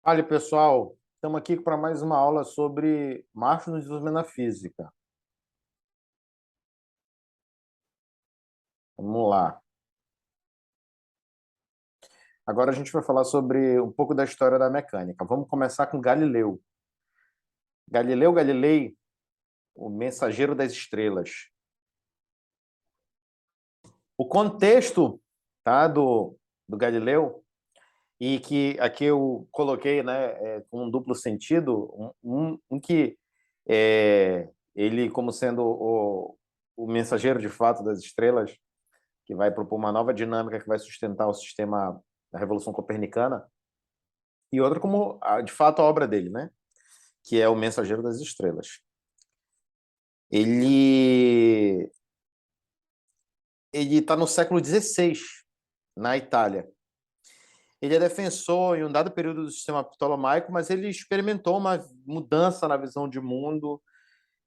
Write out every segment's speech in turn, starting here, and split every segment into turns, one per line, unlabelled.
Fala, pessoal. Estamos aqui para mais uma aula sobre marcha no desenvolvimento da física. Vamos lá. Agora a gente vai falar sobre um pouco da história da mecânica. Vamos começar com Galileu. Galileu Galilei, o mensageiro das estrelas. O contexto, tá, do Galileu, e que aqui eu coloquei, né, com um duplo sentido, um que ele, como sendo o mensageiro de fato das estrelas, que vai propor uma nova dinâmica que vai sustentar o sistema da Revolução Copernicana, e outra como, de fato, a obra dele, né? Que é o Mensageiro das Estrelas. Ele ele está no século XVI, na Itália. Ele é defensor em um dado período do sistema ptolomaico, mas ele experimentou uma mudança na visão de mundo,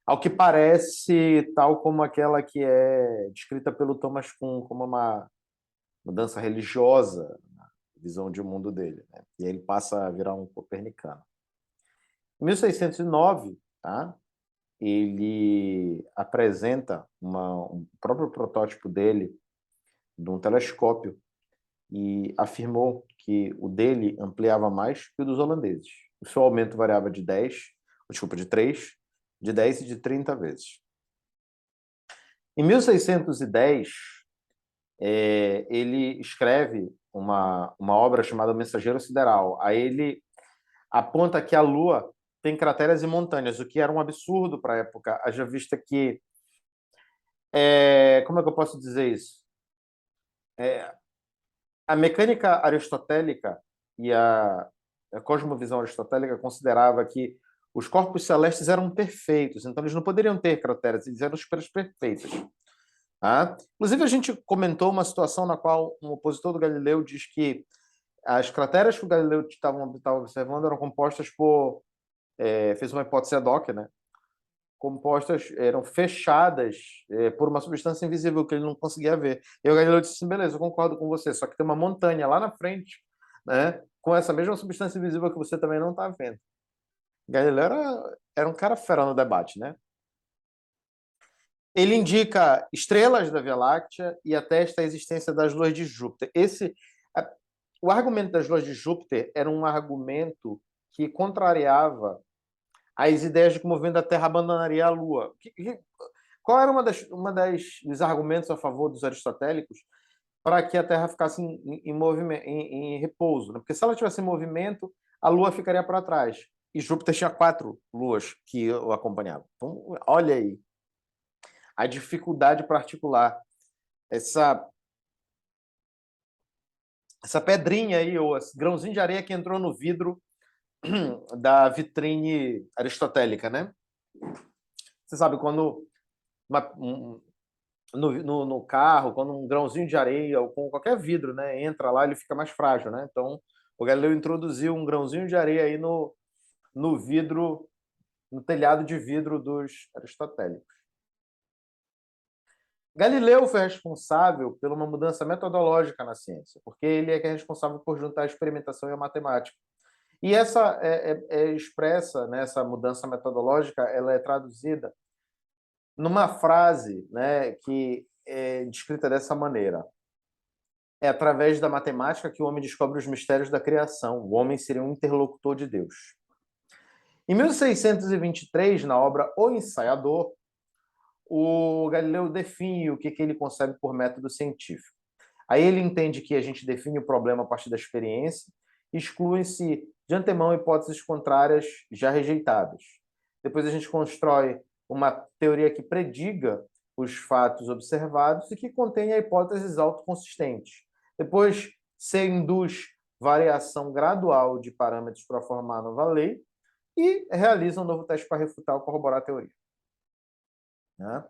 ao que parece, tal como aquela que é descrita pelo Thomas Kuhn como uma mudança religiosa, visão de mundo dele, né? E aí ele passa a virar um copernicano. Em 1609, tá? Ele apresenta um próprio protótipo dele de um telescópio e afirmou que o dele ampliava mais que o dos holandeses. O seu aumento variava de 3, de 10 e de 30 vezes. Em 1610, ele escreve uma obra chamada Mensageiro Sideral. Aí ele aponta que a Lua tem crateras e montanhas, o que era um absurdo para a época, haja vista que, como é que eu posso dizer isso? É, a mecânica aristotélica e a cosmovisão aristotélica considerava que os corpos celestes eram perfeitos, então eles não poderiam ter crateras, eles eram esferas perfeitas. Tá? Inclusive, a gente comentou uma situação na qual um opositor do Galileu diz que as crateras que o Galileu estava observando eram compostas fez uma hipótese ad hoc, né? Compostas, eram fechadas por uma substância invisível que ele não conseguia ver. E o Galileu disse assim, beleza, eu concordo com você, só que tem uma montanha lá na frente, né, com essa mesma substância invisível que você também não está vendo. Galileu era um cara fera no debate, né? Ele indica estrelas da Via Láctea e atesta a existência das luas de Júpiter. O argumento das luas de Júpiter era um argumento que contrariava as ideias de que o movimento da Terra abandonaria a Lua. Qual era dos argumentos a favor dos aristotélicos para que a Terra ficasse em movimento, em repouso? Né? Porque se ela tivesse em movimento, a Lua ficaria para trás. E Júpiter tinha 4 luas que o acompanhavam. Então, olha aí a dificuldade particular, essa, essa pedrinha aí, ou esse grãozinho de areia que entrou no vidro da vitrine aristotélica, né? Você sabe, quando no carro, quando um grãozinho de areia ou com qualquer vidro, né, entra lá, ele fica mais frágil, né? Então, o Galileu introduziu um grãozinho de areia aí no vidro, no telhado de vidro dos aristotélicos. Galileu foi responsável por uma mudança metodológica na ciência, porque ele é que é responsável por juntar a experimentação e a matemática. E essa é expressa, né, essa mudança metodológica, ela é traduzida numa frase, né, que é descrita dessa maneira. É através da matemática que o homem descobre os mistérios da criação. O homem seria um interlocutor de Deus. Em 1623, na obra O Ensaiador, o Galileu define o que ele concebe por método científico. Aí ele entende que a gente define o problema a partir da experiência, excluem-se de antemão hipóteses contrárias já rejeitadas. Depois a gente constrói uma teoria que prediga os fatos observados e que contenha hipóteses autoconsistentes. Depois se induz variação gradual de parâmetros para formar a nova lei e realiza um novo teste para refutar ou corroborar a teoria. Né?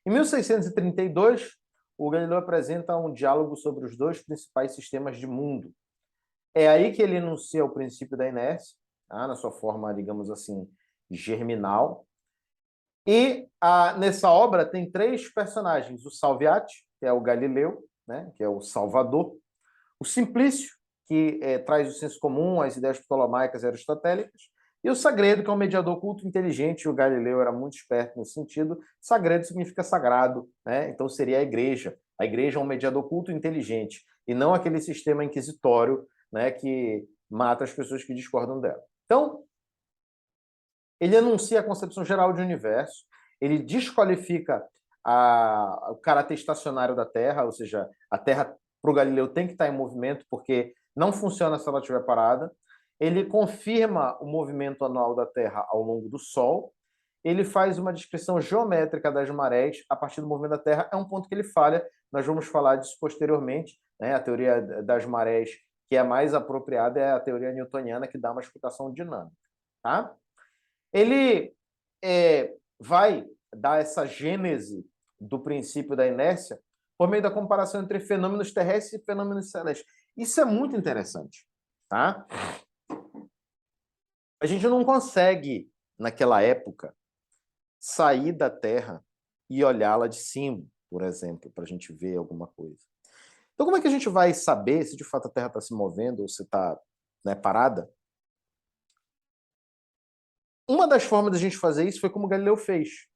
Em 1632, o Galileu apresenta um diálogo sobre os dois principais sistemas de mundo. É aí que ele enuncia o princípio da inércia, tá? Na sua forma, digamos assim, germinal. E nessa obra tem 3 personagens: o Salviati, que é o Galileu, né? Que é o Salvador, o Simplício, que traz o senso comum, as ideias ptolomaicas e aristotélicas, e o Sagredo, que é um mediador culto inteligente, e o Galileu era muito esperto nesse sentido. Sagredo significa sagrado, né? Então seria a igreja. A igreja é um mediador culto inteligente, e não aquele sistema inquisitório, né, que mata as pessoas que discordam dela. Então, ele anuncia a concepção geral de universo, ele desqualifica o caráter estacionário da Terra, ou seja, a Terra, para o Galileu, tem que estar em movimento, porque não funciona se ela estiver parada. Ele confirma o movimento anual da Terra ao longo do Sol. Ele faz uma descrição geométrica das marés a partir do movimento da Terra. É um ponto que ele falha, nós vamos falar disso posteriormente, né? A teoria das marés, que é a mais apropriada, é a teoria newtoniana, que dá uma explicação dinâmica. Tá? Ele vai dar essa gênese do princípio da inércia por meio da comparação entre fenômenos terrestres e fenômenos celestes. Isso é muito interessante. Tá? A gente não consegue, naquela época, sair da Terra e olhá-la de cima, por exemplo, para a gente ver alguma coisa. Então, como é que a gente vai saber se de fato a Terra está se movendo ou se está, né, parada? Uma das formas da gente fazer isso foi como Galileu fez.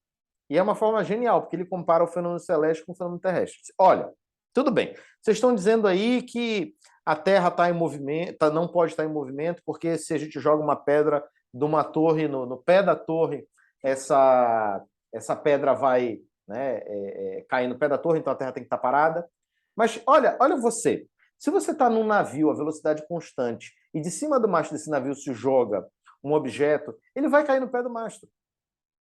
E é uma forma genial, porque ele compara o fenômeno celeste com o fenômeno terrestre. Olha, tudo bem, vocês estão dizendo aí que a Terra está em movimento, não pode estar em movimento, porque se a gente joga uma pedra de uma torre no pé da torre, essa pedra vai, né, cair no pé da torre, então a Terra tem que estar parada. Mas olha você, se você está num navio a velocidade constante e de cima do mastro desse navio se joga um objeto, ele vai cair no pé do mastro.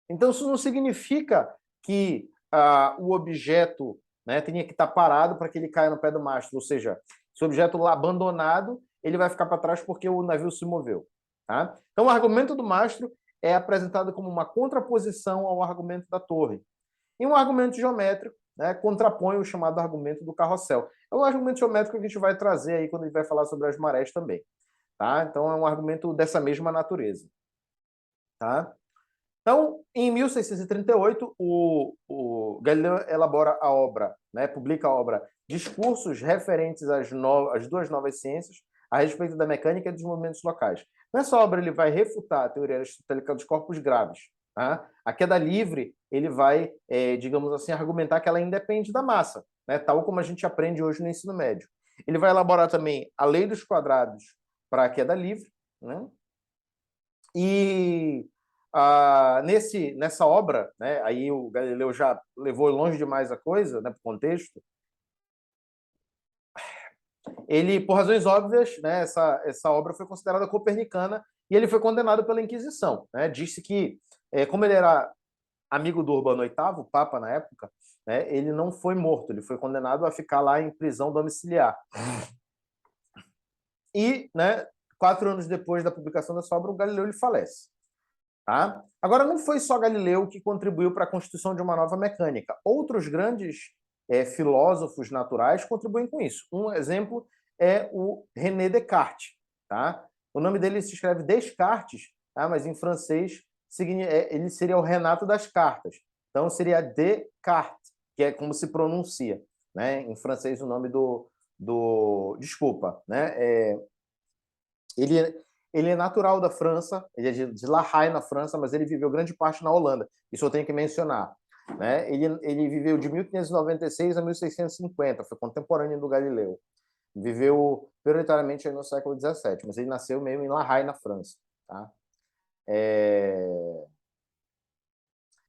Então, isso não significa que o objeto, né, tenha que estar parado para que ele caia no pé do mastro. Ou seja, se o objeto lá abandonado, ele vai ficar para trás porque o navio se moveu. Tá? Então, o argumento do mastro é apresentado como uma contraposição ao argumento da torre. E um argumento geométrico, né, contrapõe o chamado argumento do carrossel. É um argumento geométrico que a gente vai trazer aí quando a gente vai falar sobre as marés também. Tá? Então, é um argumento dessa mesma natureza. Tá? Então, em 1638, o Galileu elabora a obra, né, publica a obra Discursos referentes às duas novas ciências a respeito da mecânica e dos movimentos locais. Nessa obra, ele vai refutar a teoria aristotélica dos corpos graves. Tá? A queda livre, ele vai, digamos assim, argumentar que ela independe da massa, né, tal como a gente aprende hoje no ensino médio. Ele vai elaborar também a lei dos quadrados para a queda livre, né? E nessa obra, né, aí o Galileu já levou longe demais a coisa, né, para o contexto, ele, por razões óbvias, né, essa obra foi considerada copernicana e ele foi condenado pela Inquisição. Né? Disse que, como ele era amigo do Urbano VIII, o Papa na época, né, ele não foi morto, ele foi condenado a ficar lá em prisão domiciliar. E, né, 4 anos depois da publicação dessa obra, o Galileu ele falece. Tá? Agora, não foi só Galileu que contribuiu para a constituição de uma nova mecânica. Outros grandes filósofos naturais contribuem com isso. Um exemplo é o René Descartes. Tá? O nome dele se escreve Descartes, tá? Mas em francês ele seria o Renato das Cartas. Então, seria Descartes, que é como se pronuncia. Né? Em francês, o nome Desculpa. Né? Ele é natural da França, ele é de La Haye, na França, mas ele viveu grande parte na Holanda. Isso eu tenho que mencionar. Né? Ele viveu de 1596 a 1650, foi contemporâneo do Galileu. Viveu prioritariamente no século XVII, mas ele nasceu mesmo em La Haye, na França. Tá?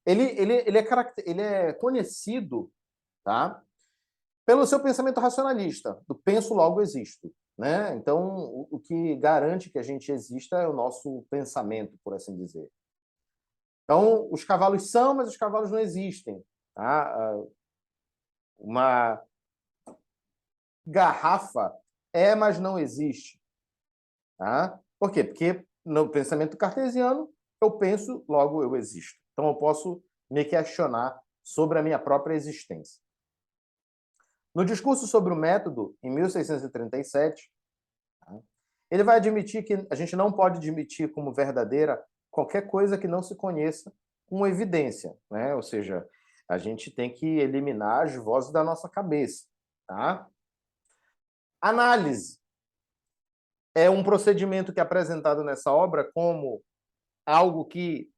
Ele é conhecido, tá, pelo seu pensamento racionalista, do penso, logo existo. Né? Então, o que garante que a gente exista é o nosso pensamento, por assim dizer. Então, os cavalos são, mas os cavalos não existem. Tá? Uma garrafa mas não existe. Tá? Por quê? Porque no pensamento cartesiano, eu penso, logo eu existo. Então, eu posso me questionar sobre a minha própria existência. No discurso sobre o método, em 1637, ele vai admitir que a gente não pode admitir como verdadeira qualquer coisa que não se conheça com evidência, né? Ou seja, a gente tem que eliminar as vozes da nossa cabeça, tá? Análise. é um procedimento que é apresentado nessa obra como algo que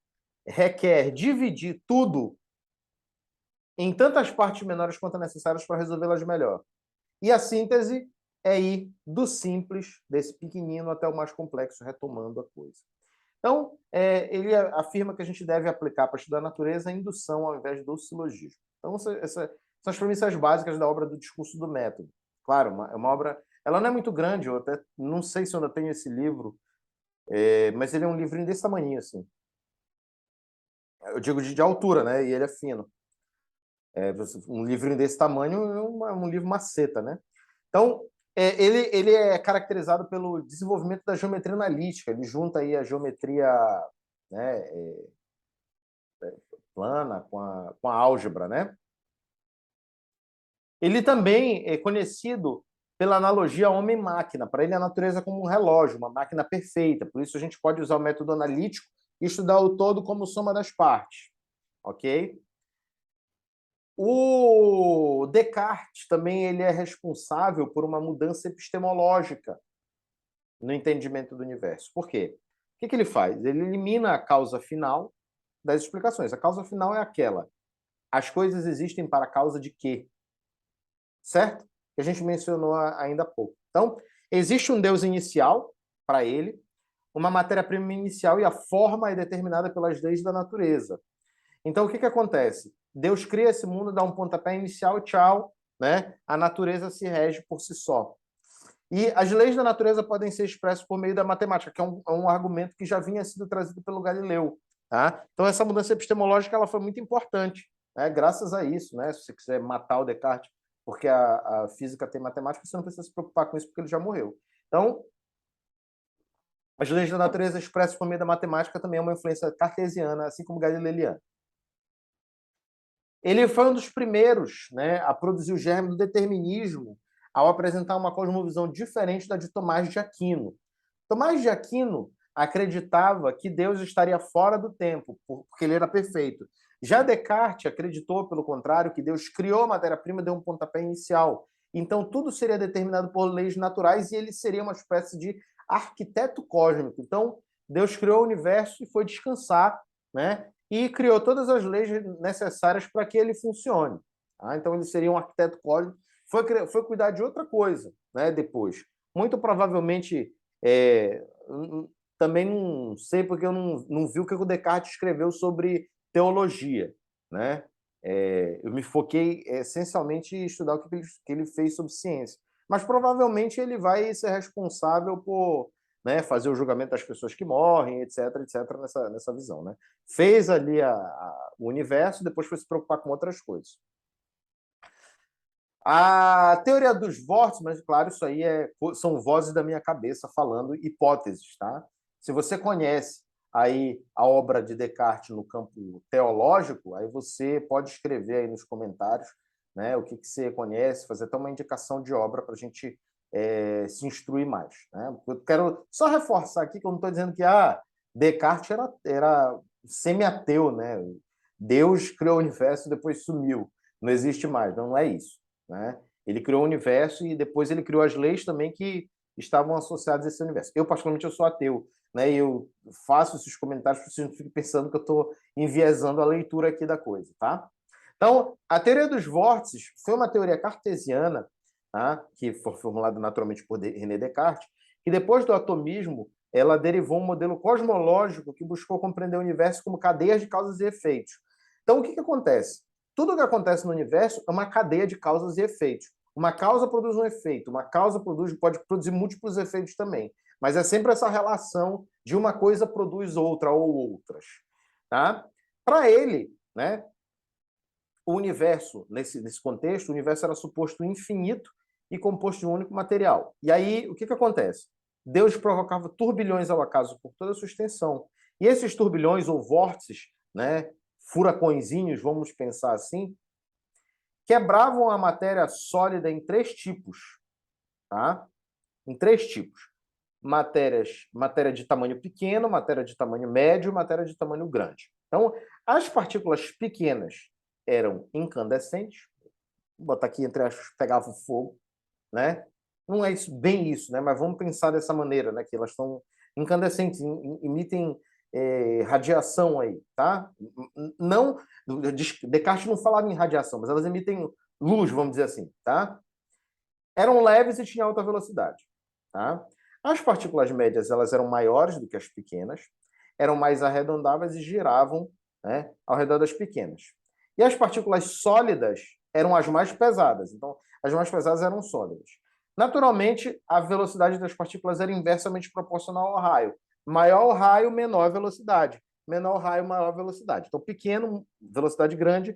requer dividir tudo em tantas partes menores quanto necessárias para resolvê-las melhor. E a síntese é ir do simples, desse pequenino, até o mais complexo, retomando a coisa. Então, ele afirma que a gente deve aplicar para estudar a natureza a indução ao invés do silogismo. Então, essas são as premissas básicas da obra do Discurso do Método. Claro, é uma obra... Ela não é muito grande, eu até não sei se eu ainda tenho esse livro, mas ele é um livrinho desse tamanho, assim. Eu digo de altura, né? E ele é fino. Um livrinho desse tamanho é um livro maceta, né? Então, ele é caracterizado pelo desenvolvimento da geometria analítica. Ele junta aí a geometria, né, plana com a álgebra, né? Ele também é conhecido pela analogia homem-máquina. Para ele, a natureza é como um relógio, uma máquina perfeita. Por isso, a gente pode usar o método analítico e estudar o todo como soma das partes. Ok? O Descartes também ele é responsável por uma mudança epistemológica no entendimento do universo. Por quê? O que ele faz? Ele elimina a causa final das explicações. A causa final é aquela: as coisas existem para a causa de quê? Certo? Que a gente mencionou ainda há pouco. Então, existe um Deus inicial para ele, uma matéria-prima inicial e a forma é determinada pelas leis da natureza. Então, o que acontece? Deus cria esse mundo, dá um pontapé inicial, tchau, né? A natureza se rege por si só. E as leis da natureza podem ser expressas por meio da matemática, que é um argumento que já vinha sido trazido pelo Galileu. Tá? Então, essa mudança epistemológica ela foi muito importante, né? Graças a isso. Né? Se você quiser matar o Descartes porque a física tem matemática, você não precisa se preocupar com isso, porque ele já morreu. Então, as leis da natureza expressas por meio da matemática também é uma influência cartesiana, assim como galileana. Ele foi um dos primeiros, né, a produzir o germe do determinismo ao apresentar uma cosmovisão diferente da de Tomás de Aquino. Tomás de Aquino acreditava que Deus estaria fora do tempo, porque ele era perfeito. Já Descartes acreditou, pelo contrário, que Deus criou a matéria-prima e deu um pontapé inicial. Então, tudo seria determinado por leis naturais e ele seria uma espécie de arquiteto cósmico. Então, Deus criou o universo e foi descansar, né? E criou todas as leis necessárias para que ele funcione. Tá? Então, ele seria um arquiteto cósmico. Foi cuidar de outra coisa, né? Depois. Muito provavelmente, também não sei, porque eu não vi o que o Descartes escreveu sobre teologia, né? Eu me foquei essencialmente em estudar o que ele fez sobre ciência. Mas provavelmente ele vai ser responsável por, né, fazer o julgamento das pessoas que morrem, etc, etc, nessa visão. Né? Fez ali o universo, depois foi se preocupar com outras coisas. A teoria dos vórtices, mas claro, isso aí são vozes da minha cabeça falando hipóteses, tá? Se você conhece aí a obra de Descartes no campo teológico, aí você pode escrever aí nos comentários, né, o que você conhece, fazer até uma indicação de obra para a gente se instruir mais. Né? Eu quero só reforçar aqui que eu não estou dizendo que Descartes era semi-ateu, né? Deus criou o universo e depois sumiu, não existe mais, não é isso. Né? Ele criou o universo e depois ele criou as leis também que estavam associadas a esse universo. Eu, particularmente, eu sou ateu, né? E eu faço esses comentários para vocês não fiquem pensando que eu estou enviesando a leitura aqui da coisa, tá? Então, a teoria dos vórtices foi uma teoria cartesiana, tá? Que foi formulada naturalmente por René Descartes, que depois do atomismo, ela derivou um modelo cosmológico que buscou compreender o universo como cadeias de causas e efeitos. Então, o que acontece? Tudo que acontece no universo é uma cadeia de causas e efeitos. Uma causa produz um efeito, uma causa pode produzir múltiplos efeitos também. Mas é sempre essa relação de uma coisa produz outra ou outras. Tá? Para ele, né, o universo, nesse contexto, o universo era suposto infinito e composto de um único material. E aí, o que acontece? Deus provocava turbilhões ao acaso por toda a sua extensão. E esses turbilhões ou vórtices, né, furacõezinhos, vamos pensar assim, quebravam a matéria sólida em três tipos, tá? Em três tipos. Matéria de tamanho pequeno, matéria de tamanho médio, matéria de tamanho grande. Então, as partículas pequenas eram incandescentes, vou botar aqui entre aspas, pegavam fogo, né? não é isso, bem isso, né? Mas vamos pensar dessa maneira, né? Que elas estão incandescentes, emitem radiação aí, tá? Não, Descartes não falava em radiação, mas elas emitem luz, vamos dizer assim, tá? Eram leves e tinham alta velocidade, tá? As partículas médias, elas eram maiores do que as pequenas, eram mais arredondáveis e giravam, né, ao redor das pequenas. E as partículas sólidas eram as mais pesadas. Então, as mais pesadas eram sólidas. Naturalmente, a velocidade das partículas era inversamente proporcional ao raio. Maior o raio, menor a velocidade. Menor o raio, maior a velocidade. Então, pequeno, velocidade grande,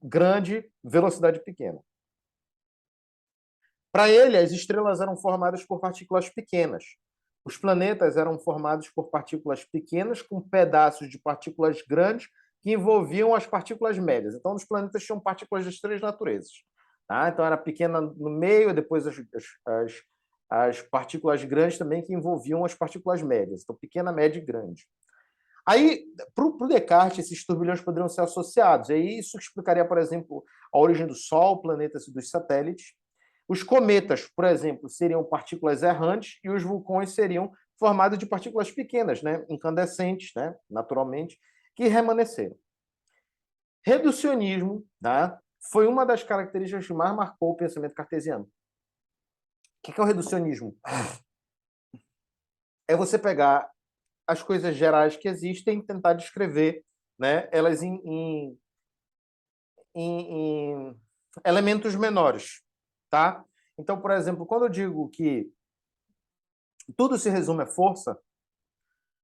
grande, velocidade pequena. Para ele, as estrelas eram formadas por partículas pequenas. Os planetas eram formados por partículas pequenas com pedaços de partículas grandes que envolviam as partículas médias. Então, os planetas tinham partículas das três naturezas. Tá? Então, era pequena no meio, e depois as partículas grandes também que envolviam as partículas médias. Então, pequena, média e grande. Aí, para o Descartes, esses turbilhões poderiam ser associados. E aí, isso explicaria, por exemplo, a origem do Sol, planetas e dos satélites. Os cometas, por exemplo, seriam partículas errantes e os vulcões seriam formados de partículas pequenas, né, incandescentes, né, naturalmente, que remanesceram. Reducionismo, tá, foi uma das características que mais marcou o pensamento cartesiano. O que é o reducionismo? É você pegar as coisas gerais que existem e tentar descrever, né, elas em elementos menores, tá? Então, por exemplo, quando eu digo que tudo se resume à força,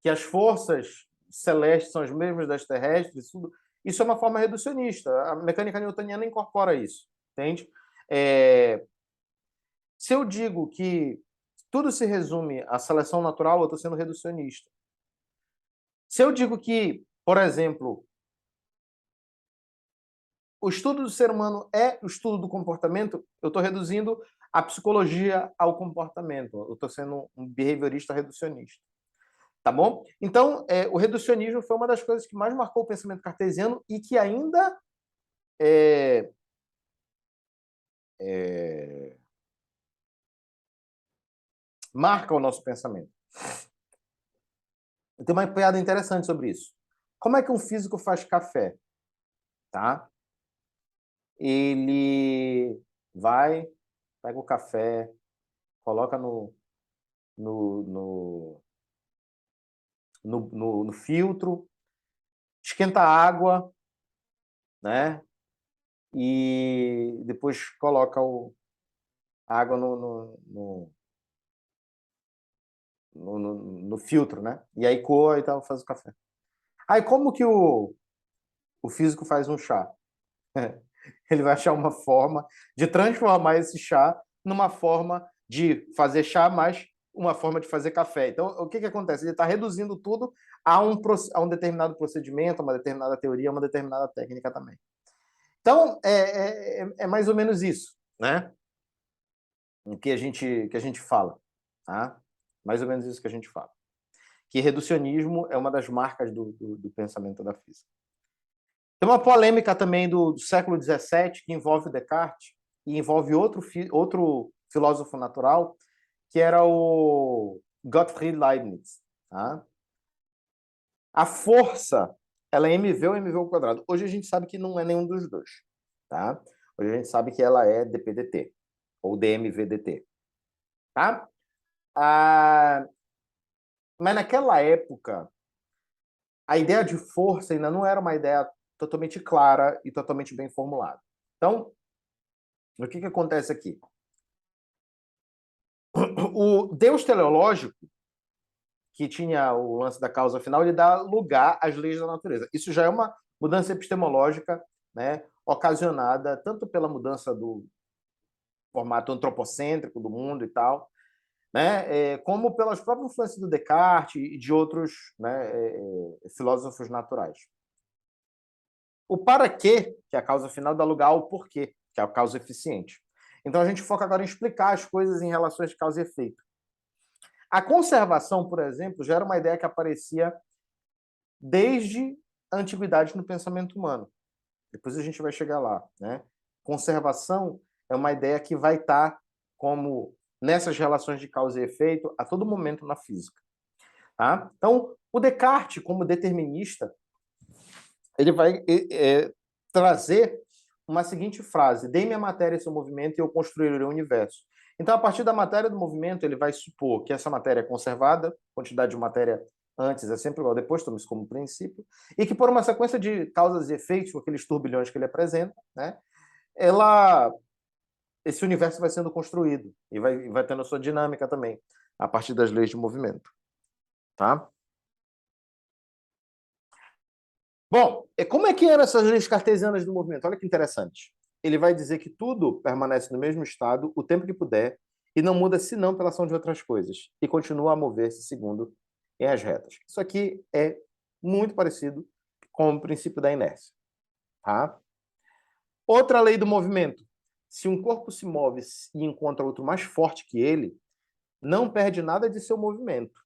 que as forças celestes são as mesmas das terrestres, tudo, isso é uma forma reducionista. A mecânica newtoniana incorpora isso, entende? Se eu digo que tudo se resume à seleção natural, eu estou sendo reducionista. Se eu digo que, por exemplo, o estudo do ser humano é o estudo do comportamento, eu estou reduzindo a psicologia ao comportamento. Eu estou sendo um behaviorista reducionista. Tá bom? Então, o reducionismo foi uma das coisas que mais marcou o pensamento cartesiano e que ainda marca o nosso pensamento. Tem uma piada interessante sobre isso. Como é que um físico faz café? Tá? Ele vai, pega o café, coloca no, no, no filtro, esquenta a água, né? E depois coloca a água no filtro, né? E aí coa e tal, faz o café. Aí como que o físico faz um chá? Ele vai achar uma forma de transformar esse chá numa forma de fazer chá, mas uma forma de fazer café. Então, o que acontece? Ele está reduzindo tudo a um determinado procedimento, a uma determinada teoria, a uma determinada técnica também. Então, é mais ou menos isso, né? O que a gente fala, tá? Mais ou menos isso que a gente fala. Que reducionismo é uma das marcas do pensamento da física. Tem uma polêmica também do século XVII que envolve Descartes e envolve outro filósofo natural, que era o Gottfried Leibniz. Tá? A força, ela é mv ou mv ao quadrado. Hoje a gente sabe que não é nenhum dos dois. Tá? Hoje a gente sabe que ela é dp/dt, ou dmv/dt. Tá? Mas naquela época, a ideia de força ainda não era uma ideia totalmente clara e totalmente bem formulada. Então, o que acontece aqui? O Deus teleológico, que tinha o lance da causa final, ele dá lugar às leis da natureza. Isso já é uma mudança epistemológica, né, ocasionada tanto pela mudança do formato antropocêntrico do mundo e tal, né, como pelas próprias influências do Descartes e de outros, né, filósofos naturais. O para quê, que é a causa final, dá lugar ao porquê, que é a causa eficiente. Então a gente foca agora em explicar as coisas em relações de causa e efeito. A conservação, por exemplo, já era uma ideia que aparecia desde a antiguidade no pensamento humano. Depois a gente vai chegar lá, né? Conservação é uma ideia que vai estar como nessas relações de causa e efeito a todo momento na física. Tá? Então, o Descartes, como determinista, ele vai trazer uma seguinte frase: dê-me a matéria e seu movimento e eu construirei o universo. Então, a partir da matéria do movimento, ele vai supor que essa matéria é conservada, quantidade de matéria antes é sempre igual depois, toma isso como princípio, e que por uma sequência de causas e efeitos, com aqueles turbilhões que ele apresenta, né, esse universo vai sendo construído e vai tendo a sua dinâmica também, a partir das leis de movimento. Tá? Bom, como é que eram essas leis cartesianas do movimento? Olha que interessante. Ele vai dizer que tudo permanece no mesmo estado o tempo que puder e não muda senão pela ação de outras coisas e continua a mover-se segundo em as retas. Isso aqui é muito parecido com o princípio da inércia. Tá? Outra lei do movimento. Se um corpo se move e encontra outro mais forte que ele, não perde nada de seu movimento.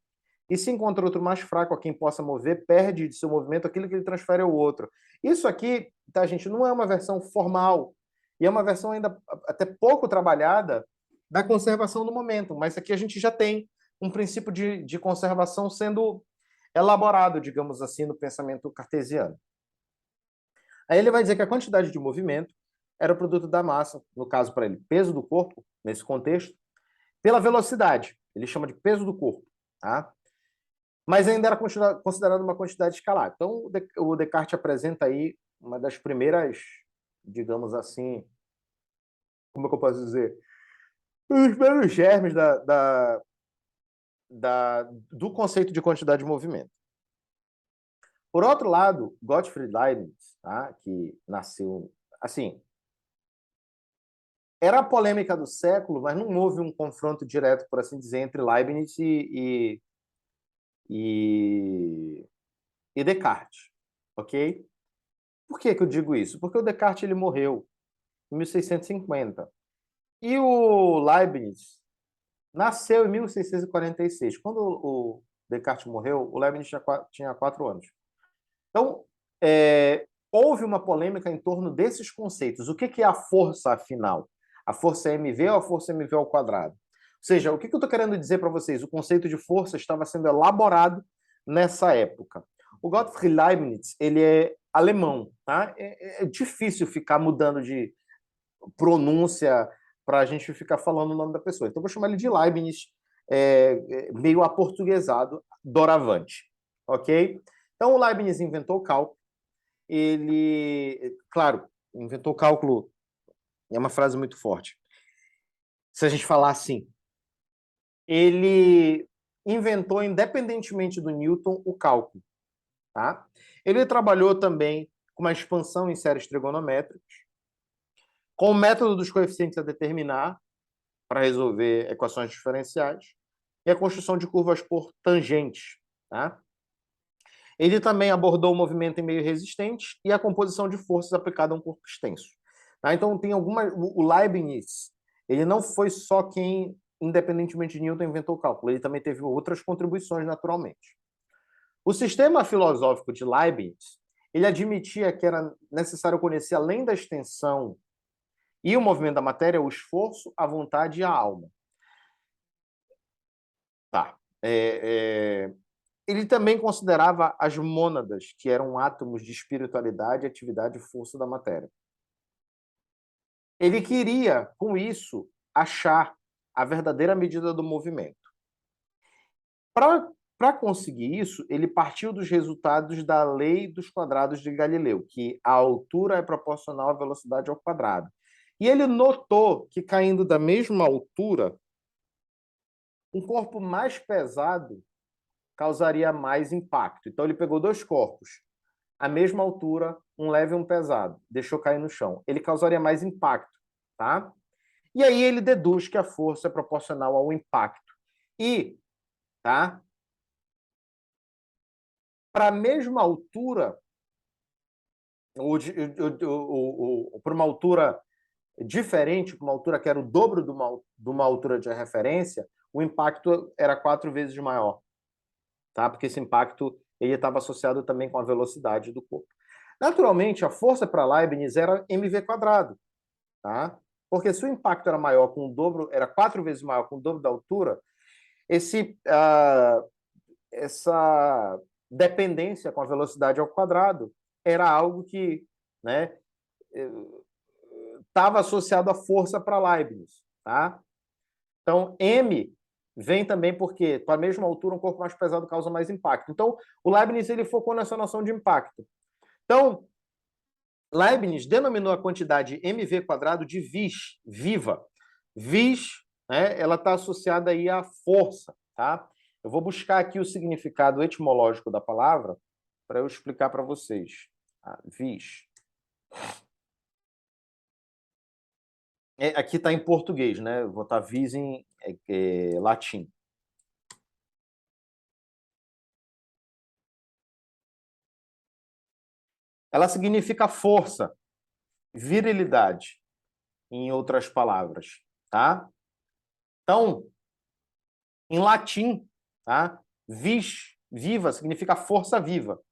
E se encontra outro mais fraco a quem possa mover, perde de seu movimento aquilo que ele transfere ao outro. Isso aqui, tá, gente, não é uma versão formal. E é uma versão ainda até pouco trabalhada da conservação do momento. Mas aqui a gente já tem um princípio de conservação sendo elaborado, digamos assim, no pensamento cartesiano. Aí ele vai dizer que a quantidade de movimento era o produto da massa, no caso para ele, peso do corpo, nesse contexto, pela velocidade. Ele chama de peso do corpo. Tá? Mas ainda era considerado uma quantidade escalar. Então, o Descartes apresenta aí uma das primeiras, digamos assim, como é que eu posso dizer? Os primeiros germes do conceito de quantidade de movimento. Por outro lado, Gottfried Leibniz, tá, que nasceu, assim, era a polêmica do século, mas não houve um confronto direto, por assim dizer, entre Leibniz e Descartes, ok? Por que eu digo isso? Porque o Descartes ele morreu em 1650 e o Leibniz nasceu em 1646. Quando o Descartes morreu, o Leibniz tinha 4 anos. Então, houve uma polêmica em torno desses conceitos. O que é a força, afinal? A força é mv ou a força é mv ao quadrado? Ou seja, o que eu estou querendo dizer para vocês? O conceito de força estava sendo elaborado nessa época. O Gottfried Leibniz, ele é alemão, tá? É difícil ficar mudando de pronúncia para a gente ficar falando o nome da pessoa. Então, eu vou chamar ele de Leibniz, meio aportuguesado, doravante, ok? Então, o Leibniz inventou o cálculo. Ele, claro, inventou o cálculo, é uma frase muito forte. Se a gente falar assim, ele inventou, independentemente do Newton, o cálculo. Tá? Ele trabalhou também com uma expansão em séries trigonométricas, com o método dos coeficientes a determinar para resolver equações diferenciais e a construção de curvas por tangentes. Tá? Ele também abordou o movimento em meio resistente e a composição de forças aplicada a um corpo extenso. Tá? Então, tem alguma. O Leibniz, ele não foi só quem, independentemente de Newton, inventou o cálculo, ele também teve outras contribuições, naturalmente. O sistema filosófico de Leibniz, ele admitia que era necessário conhecer, além da extensão e o movimento da matéria, o esforço, a vontade e a alma. Tá. Ele também considerava as mônadas, que eram átomos de espiritualidade, atividade e força da matéria. Ele queria, com isso, achar a verdadeira medida do movimento. Para conseguir isso, ele partiu dos resultados da lei dos quadrados de Galileu, que a altura é proporcional à velocidade ao quadrado. E ele notou que, caindo da mesma altura, um corpo mais pesado causaria mais impacto. Então, ele pegou 2 corpos, a mesma altura, um leve e um pesado, deixou cair no chão. Ele causaria mais impacto, tá? E aí ele deduz que a força é proporcional ao impacto. E, tá? Para a mesma altura, para uma altura diferente, para uma altura que era o dobro de uma altura de referência, o impacto era 4 vezes maior, tá? Porque esse impacto ele estava associado também com a velocidade do corpo. Naturalmente, a força para Leibniz era mv², tá? Porque se o impacto era maior com o dobro, era 4 vezes maior com o dobro da altura, essa dependência com a velocidade ao quadrado era algo que, né, estava associado à força para Leibniz, tá? Então, M vem também porque, para a mesma altura, um corpo mais pesado causa mais impacto. Então, o Leibniz ele focou nessa noção de impacto. Então, Leibniz denominou a quantidade mv² de vis, viva. Vis, né, ela está associada aí à força, tá? Eu vou buscar aqui o significado etimológico da palavra para eu explicar para vocês. Vis. Aqui está em português, né? Eu vou botar vis em latim. Ela significa força, virilidade, em outras palavras, tá? Então, em latim, tá? Vis, viva, significa força viva.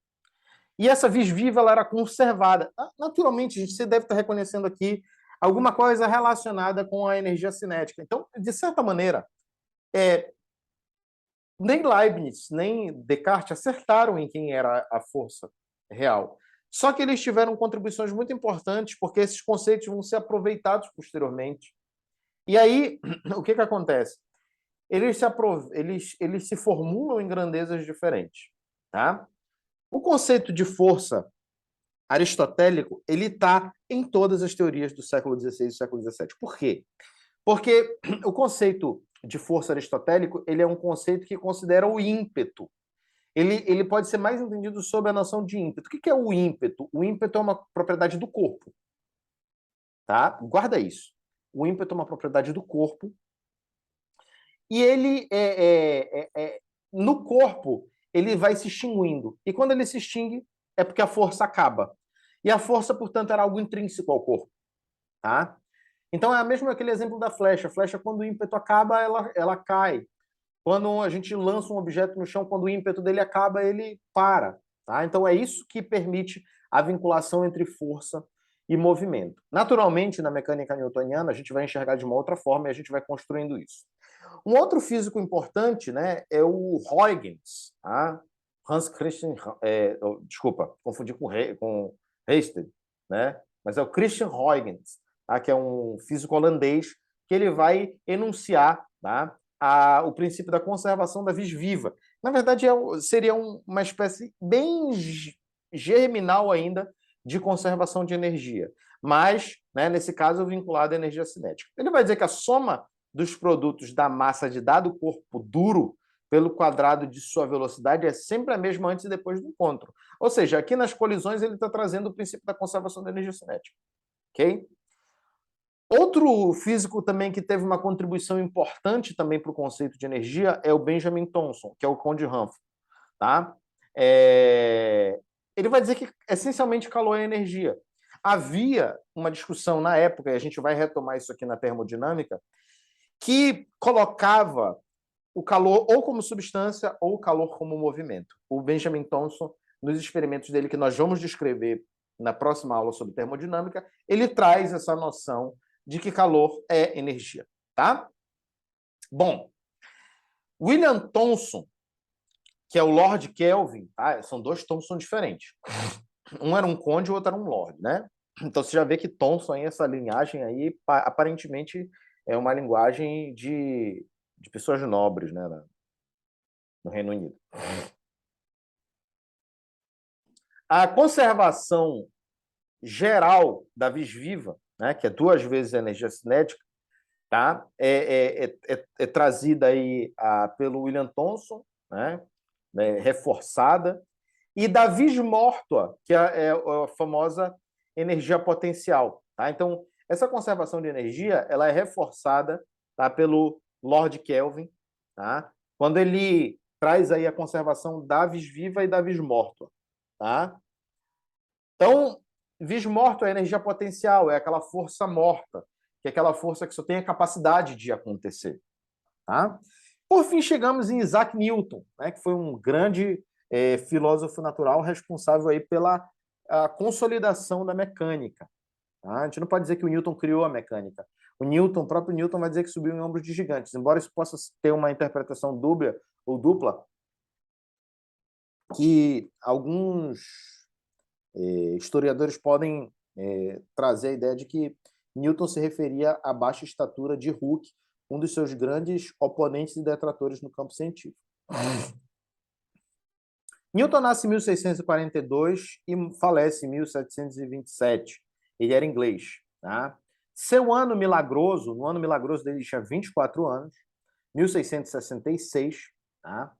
E essa vis viva ela era conservada. Naturalmente, você deve estar reconhecendo aqui alguma coisa relacionada com a energia cinética. Então, de certa maneira, nem Leibniz, nem Descartes acertaram em quem era a força real. Só que eles tiveram contribuições muito importantes, porque esses conceitos vão ser aproveitados posteriormente. E aí, o que acontece? Eles se formulam em grandezas diferentes. Tá? O conceito de força aristotélico ele está em todas as teorias do século XVI e século XVII. Por quê? Porque o conceito de força aristotélico ele é um conceito que considera o ímpeto. Ele pode ser mais entendido sob a noção de ímpeto. O que é o ímpeto? O ímpeto é uma propriedade do corpo. Tá? Guarda isso. O ímpeto é uma propriedade do corpo. E ele, no corpo, ele vai se extinguindo. E quando ele se extingue, é porque a força acaba. E a força, portanto, era algo intrínseco ao corpo. Tá? Então, é mesmo aquele exemplo da flecha. A flecha, quando o ímpeto acaba, ela cai. Quando a gente lança um objeto no chão, quando o ímpeto dele acaba, ele para. Tá? Então, é isso que permite a vinculação entre força e movimento. Naturalmente, na mecânica newtoniana, a gente vai enxergar de uma outra forma e a gente vai construindo isso. Um outro físico importante, né, é o Huygens, tá? Hans Christian, desculpa, confundi com Ørsted, né? Mas é o Christian Huygens, tá? Que é um físico holandês que ele vai enunciar, tá? O princípio da conservação da vis viva. Na verdade, seria uma espécie bem germinal ainda de conservação de energia, mas, né, nesse caso, vinculado à energia cinética. Ele vai dizer que a soma dos produtos da massa de dado corpo duro pelo quadrado de sua velocidade é sempre a mesma antes e depois do encontro. Ou seja, aqui nas colisões ele está trazendo o princípio da conservação da energia cinética. Ok? Outro físico também que teve uma contribuição importante também para o conceito de energia é o Benjamin Thomson, que é o Conde Humphrey. Tá? Ele vai dizer que essencialmente calor é energia. Havia uma discussão na época, e a gente vai retomar isso aqui na termodinâmica, que colocava o calor ou como substância ou o calor como movimento. O Benjamin Thomson, nos experimentos dele, que nós vamos descrever na próxima aula sobre termodinâmica, ele traz essa noção de que calor é energia. Tá? Bom, William Thomson, que é o Lord Kelvin, tá? São dois Thomson diferentes. Um era um conde, o outro era um lord, né? Então você já vê que Thomson, essa linhagem aí, aparentemente é uma linguagem de pessoas nobres, né, no Reino Unido. A conservação geral da vis viva, né, que é 2 vezes a energia cinética, tá, é trazida aí pelo William Thomson, né, reforçada, e da vis mortua, que é a famosa energia potencial. Tá? Então, essa conservação de energia ela é reforçada, tá, pelo Lord Kelvin, tá? Quando ele traz aí a conservação da vis viva e da vis mortua. Tá? Então, vis mortua é energia potencial, é aquela força morta, que é aquela força que só tem a capacidade de acontecer. Tá? Por fim, chegamos em Isaac Newton, né, que foi um grande filósofo natural responsável aí pela consolidação da mecânica. Tá? A gente não pode dizer que o Newton criou a mecânica. O próprio Newton vai dizer que subiu em ombros de gigantes, embora isso possa ter uma interpretação dúbia ou dupla, que alguns historiadores podem trazer a ideia de que Newton se referia à baixa estatura de Hooke, um dos seus grandes oponentes e detratores no campo científico. Newton nasce em 1642 e falece em 1727. Ele era inglês. Tá? Seu ano milagroso, no ano milagroso dele, ele tinha 24 anos, 1666. Tá?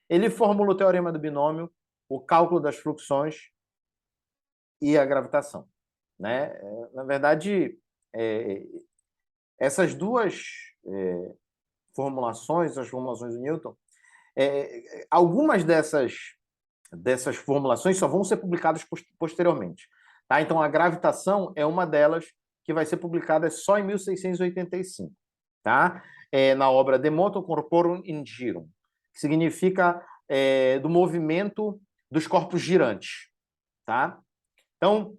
Ele formula o teorema do binômio, o cálculo das fluxões e a gravitação. Né? Na verdade, essas duas formulações, as formulações do Newton, algumas dessas formulações só vão ser publicadas posteriormente. Tá? Então, a gravitação é uma delas que vai ser publicada só em 1685, tá? Na obra De Motu Corporum in Girum, que significa do movimento dos corpos girantes. Tá? Então,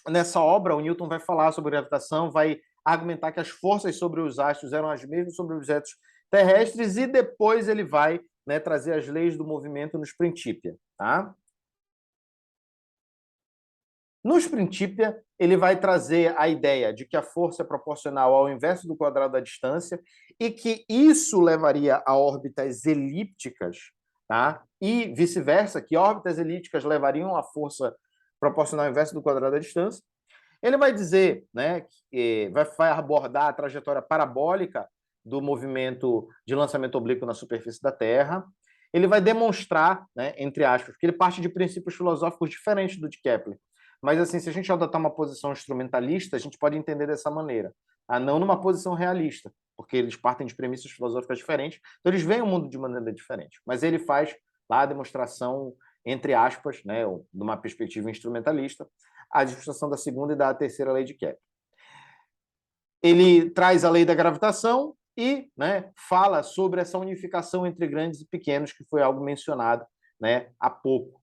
nessa obra, o Newton vai falar sobre gravitação, vai argumentar que as forças sobre os astros eram as mesmas sobre objetos terrestres, e depois ele vai trazer as leis do movimento nos Principia. Tá? Nos Principia, ele vai trazer a ideia de que a força é proporcional ao inverso do quadrado da distância e que isso levaria a órbitas elípticas, tá? E vice-versa, que órbitas elípticas levariam a força proporcional ao inverso do quadrado da distância. Ele vai dizer, que vai abordar a trajetória parabólica do movimento de lançamento oblíquo na superfície da Terra. Ele vai demonstrar, entre aspas, que ele parte de princípios filosóficos diferentes do de Kepler. Mas, assim, se a gente adotar uma posição instrumentalista, a gente pode entender dessa maneira. Não numa posição realista, porque eles partem de premissas filosóficas diferentes, então eles veem o mundo de maneira diferente. Mas ele faz lá a demonstração, entre aspas, de uma perspectiva instrumentalista, a demonstração da segunda e da terceira lei de Kepler. Ele traz a lei da gravitação e fala sobre essa unificação entre grandes e pequenos, que foi algo mencionado há pouco,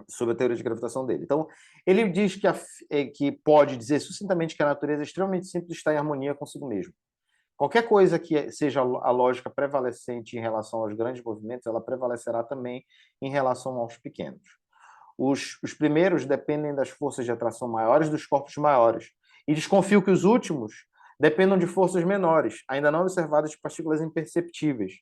sobre a teoria de gravitação dele. Então, ele diz que pode dizer sucintamente que a natureza é extremamente simples, está em harmonia consigo mesmo. Qualquer coisa que seja a lógica prevalecente em relação aos grandes movimentos, ela prevalecerá também em relação aos pequenos. Os primeiros dependem das forças de atração maiores dos corpos maiores, e desconfio que os últimos dependam de forças menores, ainda não observadas de partículas imperceptíveis,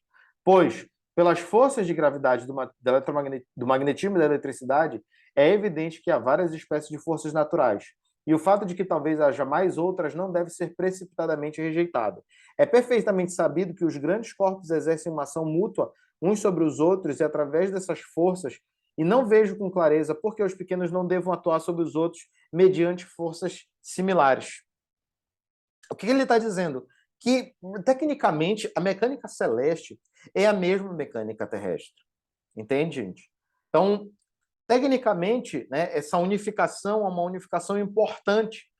pois, pelas forças de gravidade do magnetismo e da eletricidade, é evidente que há várias espécies de forças naturais, e o fato de que talvez haja mais outras não deve ser precipitadamente rejeitado. É perfeitamente sabido que os grandes corpos exercem uma ação mútua uns sobre os outros, e através dessas forças, e não vejo com clareza por que os pequenos não devam atuar sobre os outros mediante forças similares. O que ele está dizendo? Que, tecnicamente, a mecânica celeste é a mesma mecânica terrestre. Entende, gente? Então, tecnicamente, essa unificação é uma unificação importante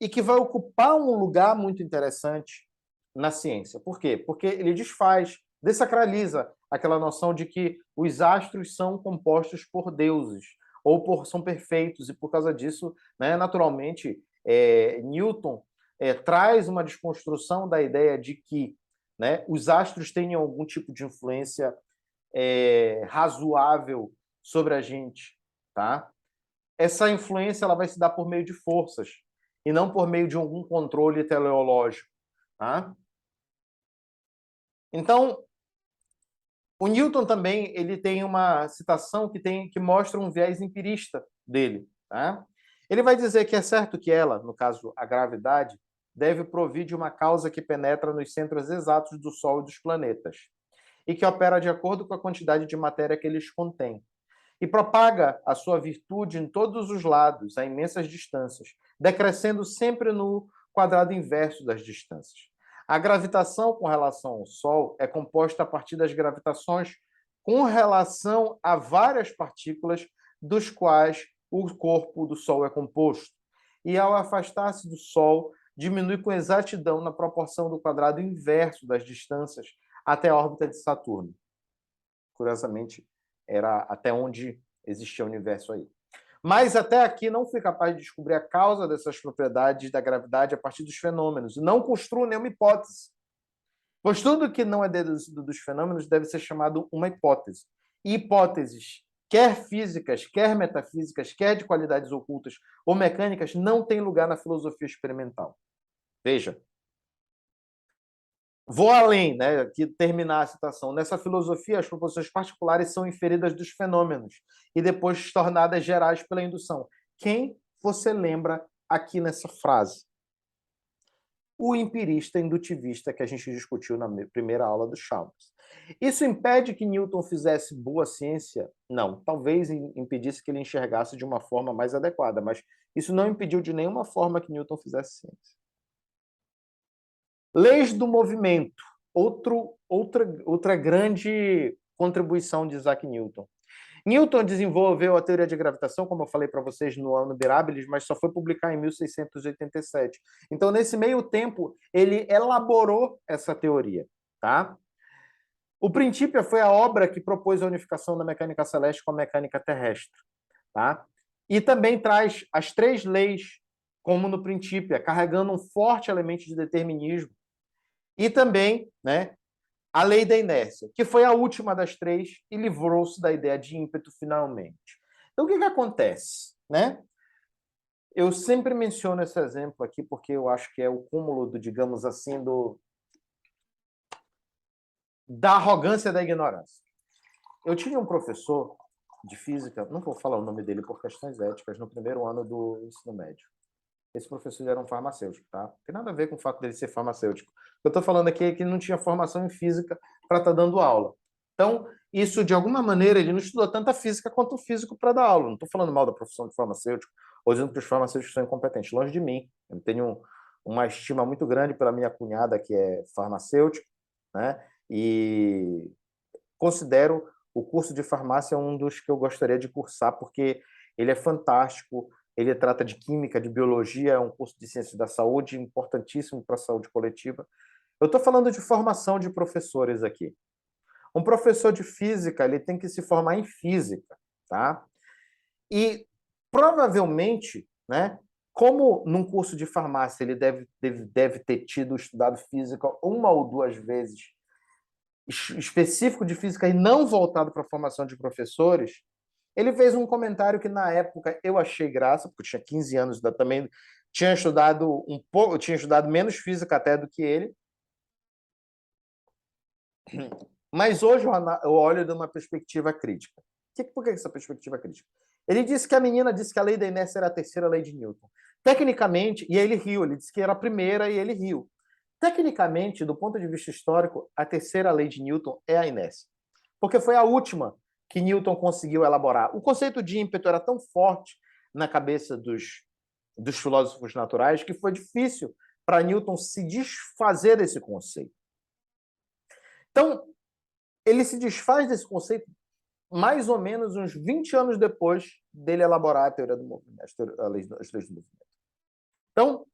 e que vai ocupar um lugar muito interessante na ciência. Por quê? Porque ele desacraliza aquela noção de que os astros são compostos por deuses, ou são perfeitos, e por causa disso, naturalmente, Newton traz uma desconstrução da ideia de que os astros têm algum tipo de influência razoável sobre a gente. Tá? Essa influência ela vai se dar por meio de forças, e não por meio de algum controle teleológico. Tá? Então, o Newton também ele tem uma citação que mostra um viés empirista dele. Tá? Ele vai dizer que é certo que ela, no caso a gravidade, deve provir de uma causa que penetra nos centros exatos do Sol e dos planetas, e que opera de acordo com a quantidade de matéria que eles contêm, e propaga a sua virtude em todos os lados, a imensas distâncias, decrescendo sempre no quadrado inverso das distâncias. A gravitação com relação ao Sol é composta a partir das gravitações com relação a várias partículas dos quais o corpo do Sol é composto. E ao afastar-se do Sol, diminui com exatidão na proporção do quadrado inverso das distâncias até a órbita de Saturno. Curiosamente, era até onde existia o universo aí. Mas até aqui não fui capaz de descobrir a causa dessas propriedades da gravidade a partir dos fenômenos. Não construo nenhuma hipótese. Pois tudo que não é deduzido dos fenômenos deve ser chamado uma hipótese. E hipóteses, quer físicas, quer metafísicas, quer de qualidades ocultas ou mecânicas, não têm lugar na filosofia experimental. Veja. Vou além, né, que terminar a citação. Nessa filosofia, as proposições particulares são inferidas dos fenômenos e depois tornadas gerais pela indução. Quem você lembra aqui nessa frase? O empirista indutivista que a gente discutiu na primeira aula do Chalmers. Isso impede que Newton fizesse boa ciência? Não. Talvez impedisse que ele enxergasse de uma forma mais adequada, mas isso não impediu de nenhuma forma que Newton fizesse ciência. Leis do movimento, outra grande contribuição de Isaac Newton. Newton desenvolveu a teoria de gravitação, como eu falei para vocês, no ano Mirabilis, mas só foi publicar em 1687. Então, nesse meio tempo, ele elaborou essa teoria. Tá? O Principia foi a obra que propôs a unificação da mecânica celeste com a mecânica terrestre. Tá? E também traz as três leis, como no Principia, carregando um forte elemento de determinismo. E também, né, a lei da inércia, que foi a última das três e livrou-se da ideia de ímpeto finalmente. Então, o que acontece? Né? Eu sempre menciono esse exemplo aqui porque eu acho que é o cúmulo do, digamos assim, da arrogância da ignorância. Eu tinha um professor de física, não vou falar o nome dele por questões éticas, no primeiro ano do ensino médio. Esse professor era um farmacêutico, tá? Não tem nada a ver com o fato dele ser farmacêutico. O que eu estou falando aqui é que ele não tinha formação em física para estar dando aula. Então, isso, de alguma maneira, ele não estudou tanta física quanto o físico para dar aula. Não estou falando mal da profissão de farmacêutico, ou dizendo que os farmacêuticos são incompetentes. Longe de mim. Eu tenho uma estima muito grande pela minha cunhada, que é farmacêutica, né? E considero o curso de farmácia um dos que eu gostaria de cursar, porque ele é fantástico. Ele trata de química, de biologia, é um curso de ciência da saúde importantíssimo para a saúde coletiva. Eu estou falando de formação de professores aqui. Um professor de física, ele tem que se formar em física, tá? E provavelmente, né, como num curso de farmácia ele deve ter estudado física uma ou duas vezes, específico de física e não voltado para a formação de professores, ele fez um comentário que, na época, eu achei graça, porque eu tinha 15 anos, também tinha estudado um pouco, tinha estudado menos física até do que ele. Mas hoje eu olho de uma perspectiva crítica. Por que essa perspectiva crítica? Ele disse que a menina disse que a lei da inércia era a terceira lei de Newton. Tecnicamente, e aí ele riu, ele disse que era a primeira e ele riu. Tecnicamente, do ponto de vista histórico, a terceira lei de Newton é a inércia. Porque foi a última que Newton conseguiu elaborar. O conceito de ímpeto era tão forte na cabeça dos filósofos naturais que foi difícil para Newton se desfazer desse conceito. Então, ele se desfaz desse conceito mais ou menos uns 20 anos depois dele elaborar a teoria do movimento, as leis do movimento. Então,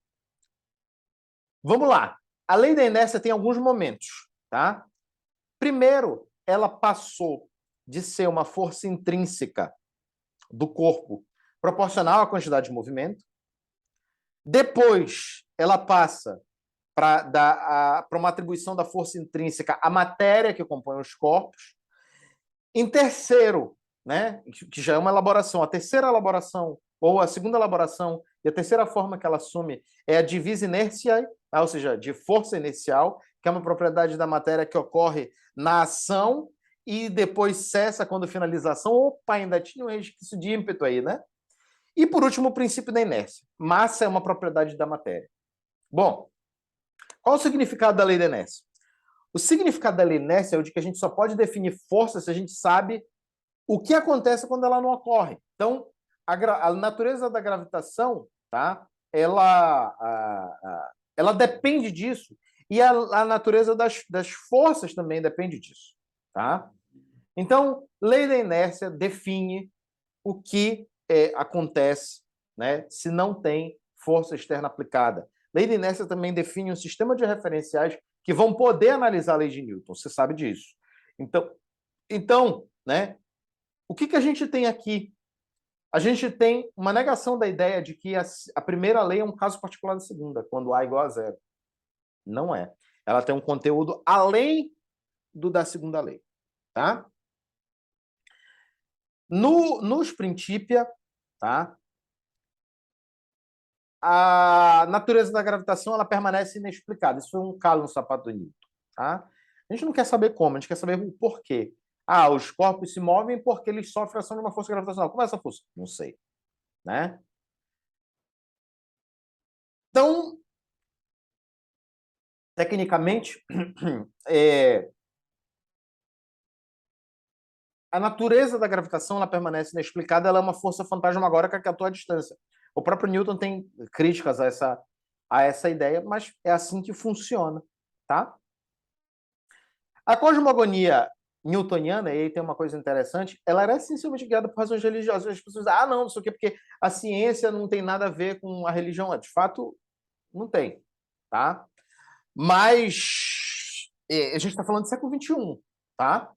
vamos lá. A lei da inércia tem alguns momentos, tá? Primeiro, ela passou de ser uma força intrínseca do corpo proporcional à quantidade de movimento. Depois, ela passa para uma atribuição da força intrínseca à matéria que compõe os corpos. Em terceiro, né, que já é uma elaboração, a terceira elaboração, ou a segunda elaboração, e a terceira forma que ela assume é a divisa inerciae, ou seja, de força inercial, que é uma propriedade da matéria que ocorre na ação e depois cessa quando finaliza a ação. Opa, ainda tinha um resquício de ímpeto aí, né? E, por último, o princípio da inércia. Massa é uma propriedade da matéria. Bom, qual o significado da lei da inércia? O significado da lei da inércia é o de que a gente só pode definir força se a gente sabe o que acontece quando ela não ocorre. Então, a natureza da gravitação, tá? Ela depende disso. E a natureza das forças também depende disso. Tá? Então, lei da inércia define o que acontece, né, se não tem força externa aplicada. Lei da inércia também define um sistema de referenciais que vão poder analisar a lei de Newton. Você sabe disso. Então, né, o que a gente tem aqui? A gente tem uma negação da ideia de que a primeira lei é um caso particular da segunda, quando A igual a zero. Não é. Ela tem um conteúdo além do da segunda lei. Tá? Nos Principia, tá? A natureza da gravitação ela permanece inexplicada. Isso foi um calo no sapato do Newton. Tá? A gente não quer saber como, a gente quer saber o porquê. Ah, os corpos se movem porque eles sofrem ação de uma força gravitacional. Como é essa força? Não sei. Né? Então, tecnicamente, a natureza da gravitação ela permanece inexplicada, ela é uma força fantasmagórica que atua à distância. O próprio Newton tem críticas a essa ideia, mas é assim que funciona. Tá? A cosmogonia newtoniana, e aí tem uma coisa interessante, ela era essencialmente guiada por razões religiosas. As pessoas dizem, não, não sei o quê, porque a ciência não tem nada a ver com a religião. De fato, não tem. Tá? Mas a gente está falando do século XXI. Tá?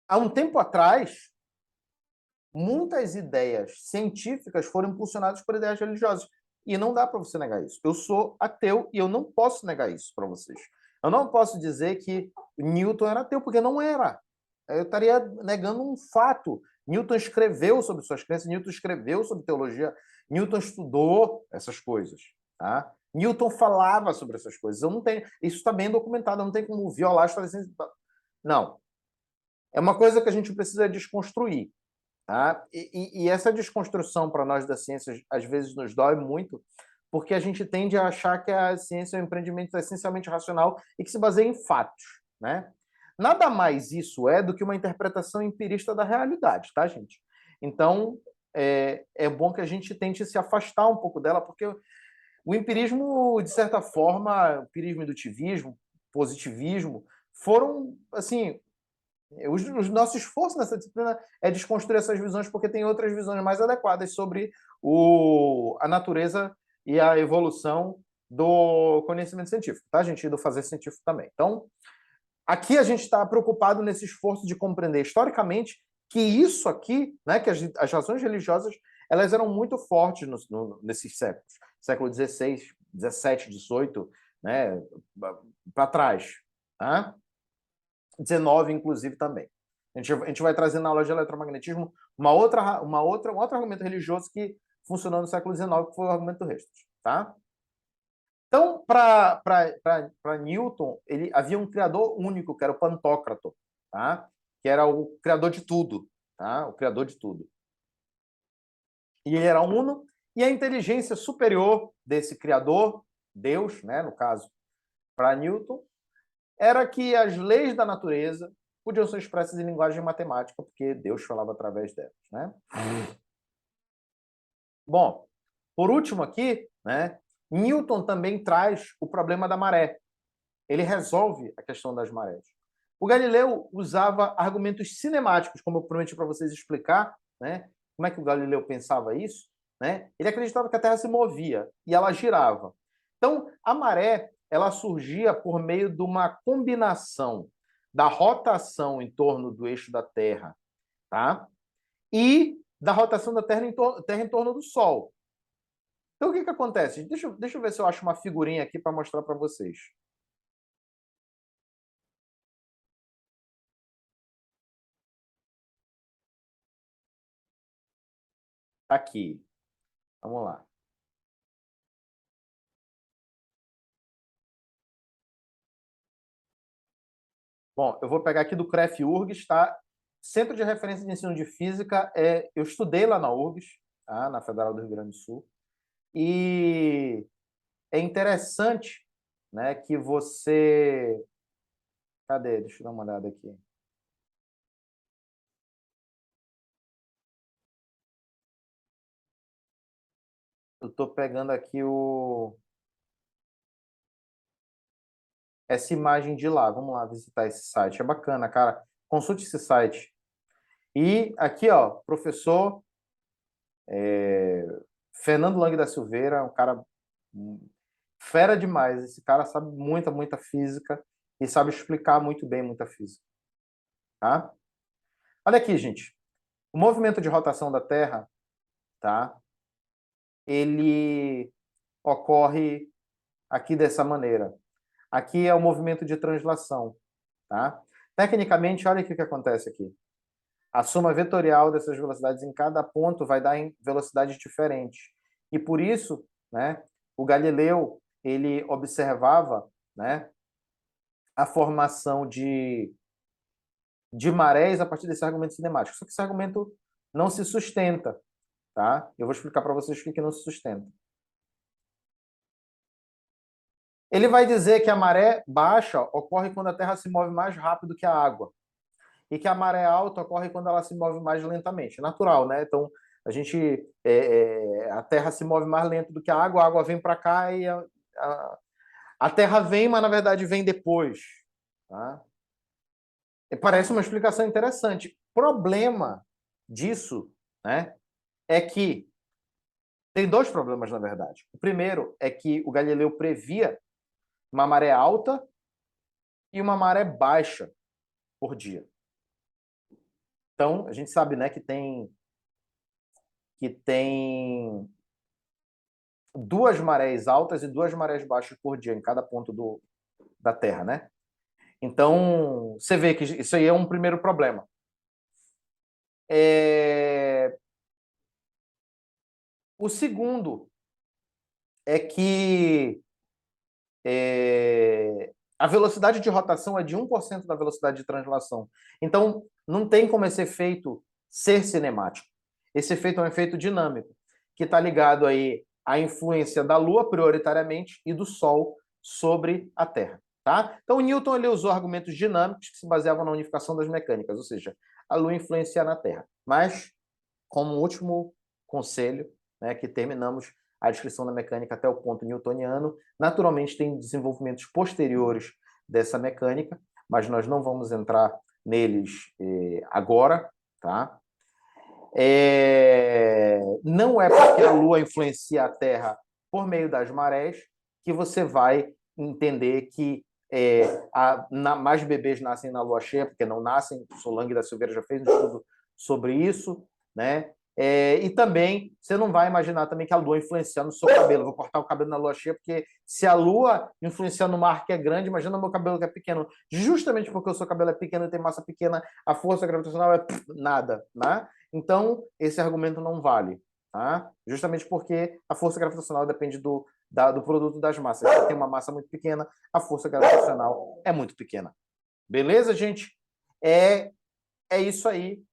Há um tempo atrás, muitas ideias científicas foram impulsionadas por ideias religiosas. E não dá para você negar isso. Eu sou ateu e eu não posso negar isso para vocês. Eu não posso dizer que Newton era ateu, porque não era. Eu estaria negando um fato. Newton escreveu sobre suas crenças, Newton escreveu sobre teologia, Newton estudou essas coisas. Tá? Newton falava sobre essas coisas. Eu não tenho, isso está bem documentado, eu não tenho como violar as tradições. Não. É uma coisa que a gente precisa desconstruir. Tá? E essa desconstrução para nós da ciência às vezes nos dói muito, porque a gente tende a achar que a ciência é um empreendimento essencialmente racional e que se baseia em fatos. Né? Nada mais isso é do que uma interpretação empirista da realidade, tá, gente? Então, é bom que a gente tente se afastar um pouco dela, porque o empirismo, de certa forma, o empirismo indutivismo, positivismo, foram, assim, o nosso esforço nessa disciplina é desconstruir essas visões, porque tem outras visões mais adequadas sobre a natureza e a evolução do conhecimento científico, tá, gente? E do fazer científico também. Então, aqui a gente está preocupado nesse esforço de compreender historicamente que isso aqui, né, que as razões religiosas, elas eram muito fortes nesses séculos, século XVI, XVII, XVIII, né, para trás, tá? 19, inclusive, também. A gente vai trazer na aula de eletromagnetismo um outro argumento religioso que funcionou no século XIX, que foi o argumento do Restos. Tá? Então, para Newton, ele havia um criador único, que era o Pantocrator, tá? Que era o criador de tudo. Tá? O criador de tudo. E ele era uno, e a inteligência superior desse criador, Deus, né, no caso, para Newton, era que as leis da natureza podiam ser expressas em linguagem matemática, porque Deus falava através delas. Né? Bom, por último aqui, né, Newton também traz o problema da maré. Ele resolve a questão das marés. O Galileu usava argumentos cinemáticos, como eu prometi para vocês explicar, né? Como é que o Galileu pensava isso? Né? Ele acreditava que a Terra se movia e ela girava. Então, a maré ela surgia por meio de uma combinação da rotação em torno do eixo da Terra, tá? E da rotação da Terra em torno do Sol. Então, o que acontece? Deixa eu ver se eu acho uma figurinha aqui para mostrar para vocês. Aqui. Vamos lá. Bom, eu vou pegar aqui do CREF-URGS, tá? Centro de Referência de Ensino de Física, eu estudei lá na URGS, tá? Na Federal do Rio Grande do Sul, e é interessante, né, que você... Cadê? Deixa eu dar uma olhada aqui. Eu estou pegando aqui essa imagem de lá. Vamos lá visitar esse site. É bacana, cara. Consulte esse site. E aqui, ó, professor Fernando Lang da Silveira, um cara fera demais. Esse cara sabe muita física e sabe explicar muito bem muita física. Tá? Olha aqui, gente. O movimento de rotação da Terra, tá? Ele ocorre aqui dessa maneira. Aqui é o movimento de translação, tá? Tecnicamente, olha o que acontece aqui. A soma vetorial dessas velocidades em cada ponto vai dar em velocidades diferentes. E por isso, né, o Galileu, ele observava, né, a formação de marés a partir desse argumento cinemático. Só que esse argumento não se sustenta, tá? Eu vou explicar para vocês o que não se sustenta. Ele vai dizer que a maré baixa ocorre quando a Terra se move mais rápido que a água e que a maré alta ocorre quando ela se move mais lentamente. É natural, né? Então, a Terra se move mais lento do que a água vem para cá e a Terra vem, mas na verdade vem depois. Tá? E parece uma explicação interessante. Problema disso, né, é que tem dois problemas, na verdade. O primeiro é que o Galileu previa uma maré alta e uma maré baixa por dia. Então, a gente sabe, né, que tem duas marés altas e duas marés baixas por dia em cada ponto da Terra, né? Então, você vê que isso aí é um primeiro problema. O segundo é que a velocidade de rotação é de 1% da velocidade de translação. Então, não tem como esse efeito ser cinemático. Esse efeito é um efeito dinâmico, que está ligado aí à influência da Lua, prioritariamente, e do Sol sobre a Terra. Tá? Então, o Newton ele usou argumentos dinâmicos que se baseavam na unificação das mecânicas, ou seja, a Lua influencia na Terra. Mas, como último conselho, né, que terminamos a descrição da mecânica até o ponto newtoniano. Naturalmente, tem desenvolvimentos posteriores dessa mecânica, mas nós não vamos entrar neles agora, tá? Não é porque a Lua influencia a Terra por meio das marés que você vai entender que mais bebês nascem na lua cheia, porque não nascem. Solange da Silveira já fez um estudo sobre isso, né? E também, você não vai imaginar também que a lua influencia no seu cabelo. Vou cortar o cabelo na lua cheia, porque se a lua influencia no mar que é grande, imagina o meu cabelo que é pequeno. Justamente porque o seu cabelo é pequeno e tem massa pequena, a força gravitacional é nada, né? Então, esse argumento não vale, tá? Justamente porque a força gravitacional depende do produto das massas. Se tem uma massa muito pequena, a força gravitacional é muito pequena. Beleza, gente? É isso aí.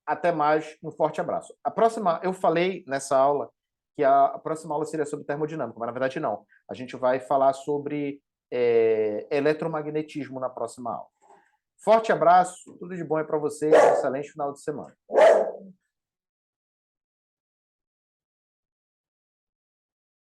Até mais. Um forte abraço. Eu falei nessa aula que a próxima aula seria sobre termodinâmica, mas na verdade não. A gente vai falar sobre eletromagnetismo na próxima aula. Forte abraço, tudo de bom é para vocês, um excelente final de semana.